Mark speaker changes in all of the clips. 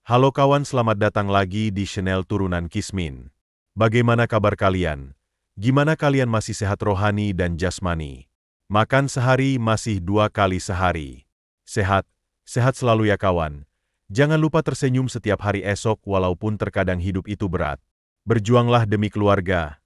Speaker 1: Halo kawan, selamat datang lagi di channel Turunan Kismin. Bagaimana kabar kalian? Gimana kalian masih sehat rohani dan jasmani? Makan sehari masih 2 kali sehari. Sehat, sehat selalu ya kawan. Jangan lupa tersenyum setiap hari esok walaupun terkadang hidup itu berat. Berjuanglah demi keluarga.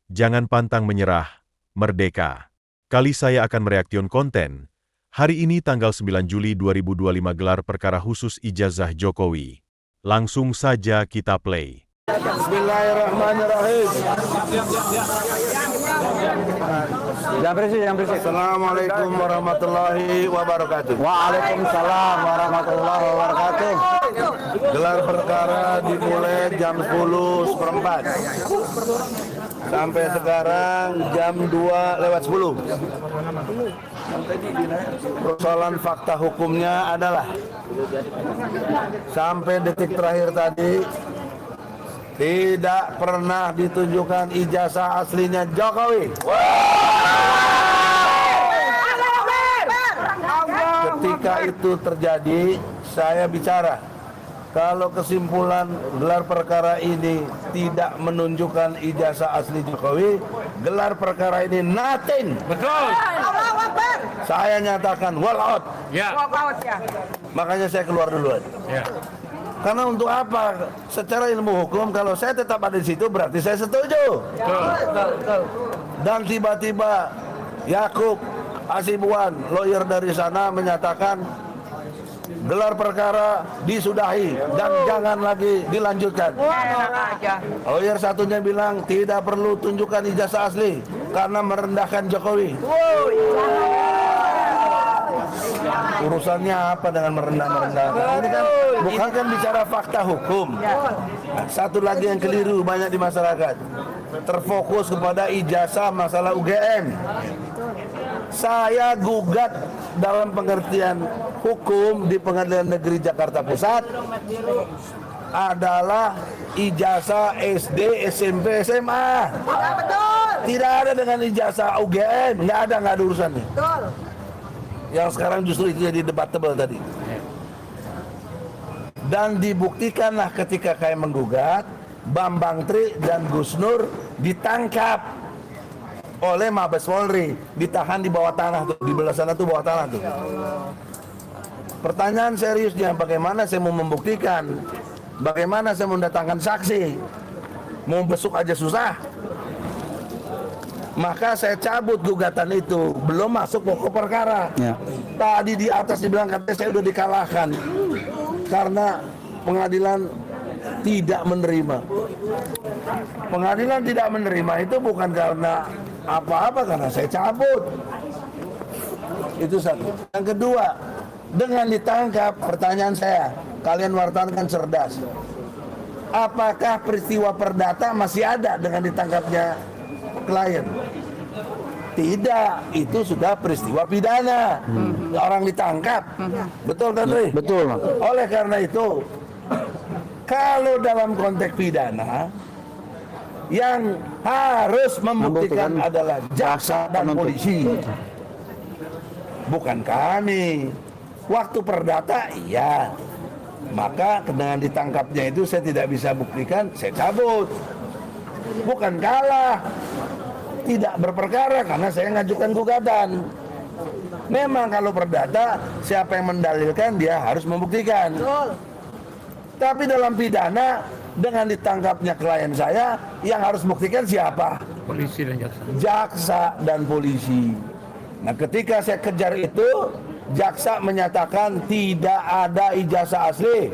Speaker 1: Jangan pantang menyerah. Merdeka. Kali saya akan mereaction konten. Hari ini tanggal 9 Juli 2025 gelar perkara khusus ijazah Jokowi. Langsung saja kita play.
Speaker 2: Bismillahirrahmanirrahim.
Speaker 3: Jangan berisik.
Speaker 2: Assalamualaikum warahmatullahi wabarakatuh.
Speaker 3: Waalaikumsalam warahmatullahi wabarakatuh.
Speaker 2: Gelar perkara dimulai jam 10.04 sampai sekarang jam 2:10. Persoalan fakta hukumnya adalah sampai detik terakhir tadi tidak pernah ditunjukkan ijazah aslinya Jokowi. Ketika itu terjadi, saya bicara, kalau kesimpulan gelar perkara ini tidak menunjukkan ijazah asli Jokowi, gelar perkara ini nothing.
Speaker 4: Betul.
Speaker 2: Saya nyatakan wall out.
Speaker 4: Ya.
Speaker 2: Makanya saya keluar duluan.
Speaker 4: Ya.
Speaker 2: Karena untuk apa? Secara ilmu hukum, kalau saya tetap ada di situ berarti saya setuju. Dan tiba-tiba Yakub Hasibuan, lawyer dari sana, menyatakan gelar perkara disudahi dan jangan lagi dilanjutkan. Lawyer satunya bilang tidak perlu tunjukkan ijazah asli karena merendahkan Jokowi. Urusannya apa dengan merendah-merendahkan? Ini kan bukan kan bicara fakta hukum. Satu lagi yang keliru banyak di masyarakat, terfokus kepada ijazah masalah UGM. Saya gugat dalam pengertian hukum di Pengadilan Negeri Jakarta Pusat adalah ijazah SD, SMP, SMA. Tidak ada dengan ijazah UGM, nggak ada urusannya. Yang sekarang justru itu jadi debatable tadi. Dan dibuktikanlah ketika kami menggugat, Bambang Tri dan Gus Nur ditangkap oleh Mabes Polri, ditahan di bawah tanah tuh, di belah sana tuh bawah tanah tuh. Pertanyaan seriusnya, bagaimana saya mau membuktikan? Bagaimana saya mendatangkan saksi? Mau besuk aja susah. Maka saya cabut gugatan itu, belum masuk pokok perkara.
Speaker 3: Ya.
Speaker 2: Tadi di atas dibilang katanya saya udah dikalahkan karena pengadilan tidak menerima. Pengadilan tidak menerima itu bukan karena apa-apa, karena saya cabut. Itu satu. Yang kedua, dengan ditangkap, pertanyaan saya, kalian wartawan kan cerdas. Apakah peristiwa perdata masih ada dengan ditangkapnya klien? Tidak, itu sudah peristiwa pidana. Orang ditangkap. Betul kan, Ri?
Speaker 3: Betul.
Speaker 2: Oleh karena itu, kalau dalam konteks pidana, yang harus membuktikan adalah jaksa dan polisi, bukan kami. Waktu perdata, iya. Maka dengan ditangkapnya itu saya tidak bisa buktikan, saya cabut. Bukan kalah, tidak berperkara karena saya ngajukan gugatan. Memang kalau perdata, siapa yang mendalilkan dia harus membuktikan. Tapi dalam pidana, dengan ditangkapnya klien saya, yang harus buktikan siapa?
Speaker 4: Polisi dan jaksa.
Speaker 2: Jaksa dan polisi. Nah, ketika saya kejar itu, jaksa menyatakan tidak ada ijazah asli,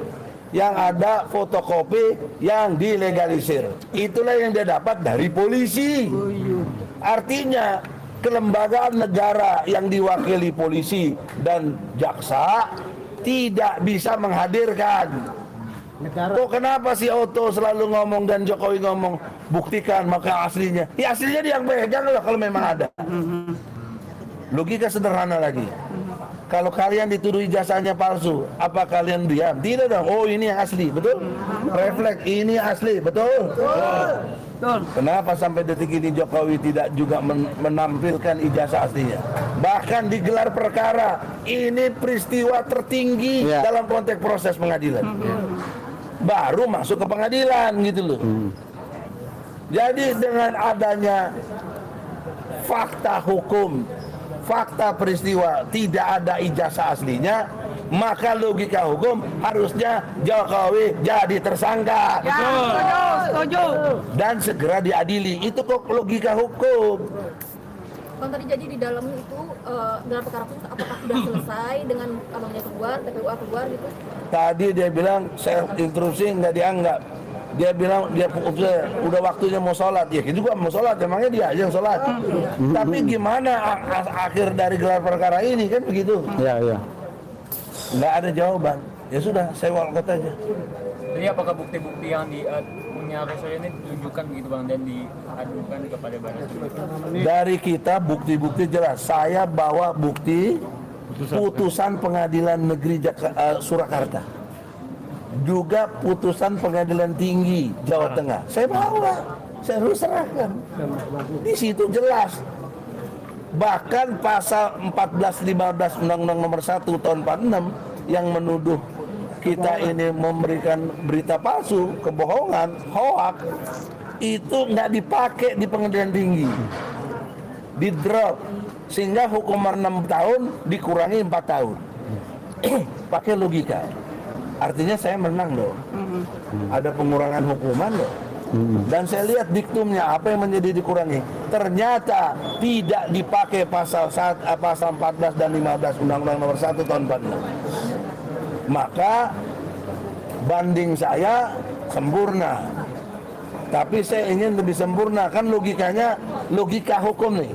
Speaker 2: yang ada fotokopi yang dilegalisir. Itulah yang dia dapat dari polisi. Artinya kelembagaan negara yang diwakili polisi dan jaksa tidak bisa menghadirkan. Kok kenapa si Otto selalu ngomong dan Jokowi ngomong buktikan maka aslinya? Ya aslinya dia yang pegang lah kalau memang ada. Logika sederhana lagi. Kalau kalian dituduh ijazahnya palsu, apa kalian diam? Tidak dong. Oh, ini yang asli, betul? Refleks, ini asli, betul? Kenapa sampai detik ini Jokowi tidak juga menampilkan ijazah aslinya? Bahkan digelar perkara, ini peristiwa tertinggi dalam konteks proses pengadilan. baru masuk ke pengadilan gitu loh. Jadi dengan adanya fakta hukum, fakta peristiwa tidak ada ijazah aslinya, maka logika hukum harusnya Jokowi jadi tersangka.
Speaker 4: Setuju.
Speaker 2: Dan segera diadili. Itu kok logika hukum.
Speaker 4: Kan tadi jadi di dalam itu dalam perkara itu apakah sudah selesai dengan abangnya keluar, TPUA keluar gitu?
Speaker 2: Tadi dia bilang saya interupsi nggak dianggap. Dia bilang dia udah waktunya mau sholat. Ya kita juga mau sholat, emangnya dia aja yang sholat. Tapi gimana akhir dari gelar perkara ini kan begitu?
Speaker 3: Iya.
Speaker 2: Nggak ada jawaban. Ya sudah, saya walkout aja.
Speaker 5: Jadi apakah bukti-bukti yang punya Royso ini ditunjukkan begitu Bang dan diadukan kepada Barat?
Speaker 2: Dari kita bukti-bukti jelas. Saya bawa bukti putusan Pengadilan Negeri Surakarta. Juga putusan Pengadilan Tinggi Jawa Tengah. Saya bawa, saya harus serahkan. Di situ jelas. Bahkan pasal 14-15 Undang-Undang Nomor 1 Tahun 46 yang menuduh kita ini memberikan berita palsu, kebohongan, hoak, itu nggak dipakai di Pengadilan Tinggi, di drop, sehingga hukuman 6 tahun dikurangi 4 tahun. Pakai logika. Artinya saya menang loh. Ada pengurangan hukuman loh. Dan saya lihat diktumnya apa yang menjadi dikurangi. Ternyata tidak dipakai pasal 14 dan 15 Undang-Undang Nomor 1 Tahun 46. Maka banding saya sempurna. Tapi saya ingin lebih sempurna. Kan logikanya logika hukum nih.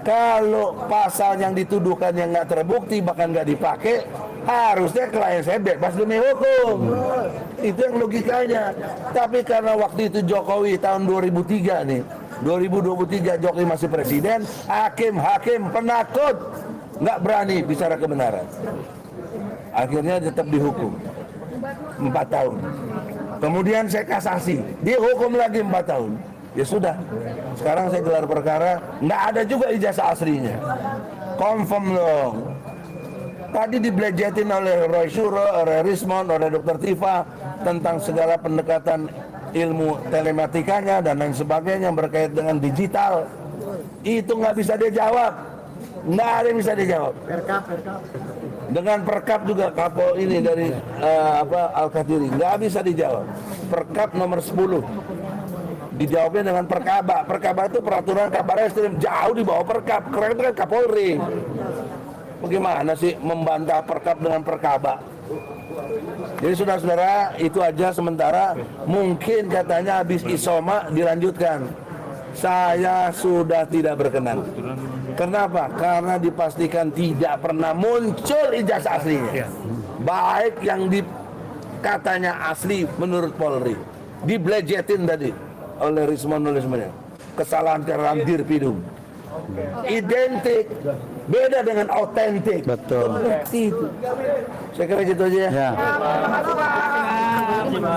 Speaker 2: Kalau pasal yang dituduhkan yang nggak terbukti bahkan nggak dipakai, harusnya klien saya bebas demi hukum. Itu yang logikanya. Tapi karena waktu itu Jokowi tahun 2003 nih, 2023 Jokowi masih presiden, hakim penakut, nggak berani bicara kebenaran. Akhirnya tetap dihukum 4 tahun. Kemudian saya kasasi, dihukum lagi 4 tahun. Ya sudah, sekarang saya gelar perkara, nggak ada juga ijazah aslinya. Confirm dong. Tadi dibelejetin oleh Roy Suro, oleh Rismond, oleh Dr. Tifa tentang segala pendekatan ilmu telematikanya dan lain sebagainya yang berkait dengan digital. Itu nggak bisa dia jawab, nggak ada yang bisa dia jawab. Dengan perkap juga kapol ini dari Al-Katiri nggak bisa dijawab. Perkap nomor 10 dijawabnya dengan perkaba. Perkaba itu peraturan kabar eskrim, jauh di bawah perkap. Keren kan Kapolri. Bagaimana sih membantah perkap dengan perkaba? Jadi saudara-saudara, itu aja sementara. Mungkin katanya habis isoma dilanjutkan. Saya sudah tidak berkenan. Kenapa? Karena dipastikan tidak pernah muncul ijazah aslinya. Baik yang katanya asli menurut Polri, dibelejetin tadi oleh Rismond nulisnya. Kesalahan dalam dirpidum. Identik, beda dengan autentik.
Speaker 3: Betul.
Speaker 2: Itu. Saya kira gitu aja ya.
Speaker 3: Ya.